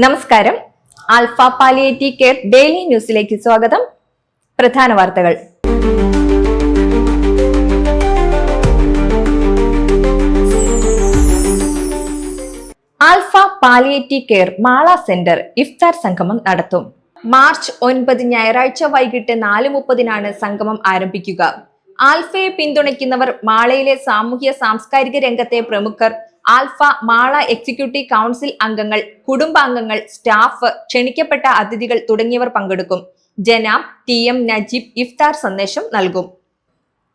നമസ്കാരം. Alpha palliative care daily ന്യൂസിലേക്ക് സ്വാഗതം. പ്രധാന വാർത്തകൾ. Alpha palliative care Mala centre ഇഫ്താർ സംഗമം നടത്തും. മാർച്ച് 9 ഞായറാഴ്ച വൈകിട്ട് 4:30 സംഗമം ആരംഭിക്കുക. ആൽഫയെ പിന്തുണയ്ക്കുന്നവർ, മാളയിലെ സാമൂഹ്യ സാംസ്കാരിക രംഗത്തെ പ്രമുഖർ, ആൽഫ മാള എക്സിക്യൂട്ടീവ് കൗൺസിൽ അംഗങ്ങൾ, കുടുംബാംഗങ്ങൾ, സ്റ്റാഫ്, ക്ഷണിക്കപ്പെട്ട അതിഥികൾ തുടങ്ങിയവർ പങ്കെടുക്കും. ജനാബ് TM നജീബ് ഇഫ്താർ സന്ദേശം നൽകും.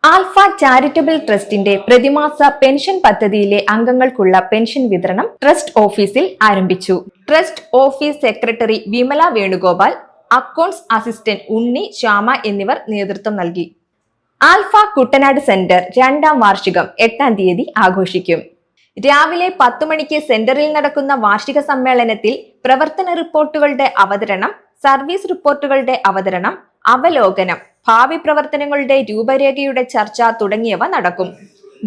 ആൽഫ ചാരിറ്റബിൾ ട്രസ്റ്റിന്റെ പ്രതിമാസ പെൻഷൻ പദ്ധതിയിലെ അംഗങ്ങൾക്കുള്ള പെൻഷൻ വിതരണം ട്രസ്റ്റ് ഓഫീസിൽ ആരംഭിച്ചു. Trust office secretary Vimala Venugopal, accounts assistant Unni, Shyama എന്നിവർ നേതൃത്വം നൽകി. ആൽഫ കുട്ടനാട് സെന്റർ 2ാം വാർഷികം 8ാം തീയതി ആഘോഷിക്കും. രാവിലെ 10 മണിക്ക് സെന്ററിൽ നടക്കുന്ന വാർഷിക സമ്മേളനത്തിൽ പ്രവർത്തന റിപ്പോർട്ടുകളുടെ അവതരണം, സർവീസ് റിപ്പോർട്ടുകളുടെ അവതരണം, അവലോകനം, ഭാവി പ്രവർത്തനങ്ങളുടെ രൂപരേഖയുടെ ചർച്ച തുടങ്ങിയവ നടക്കും.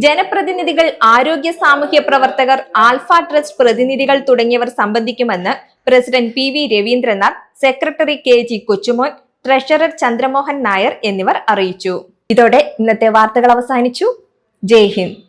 ജനപ്രതിനിധികൾ, ആരോഗ്യ സാമൂഹ്യ പ്രവർത്തകർ, ആൽഫ ട്രസ്റ്റ് പ്രതിനിധികൾ തുടങ്ങിയവർ സംബന്ധിക്കുമെന്ന് president PV Ravindranath, secretary KG Kochumon, treasurer Chandramohan Nair എന്നിവർ അറിയിച്ചു. ഇതോടെ ഇന്നത്തെ വാർത്തകൾ അവസാനിച്ചു. ജയ് ഹിന്ദ്.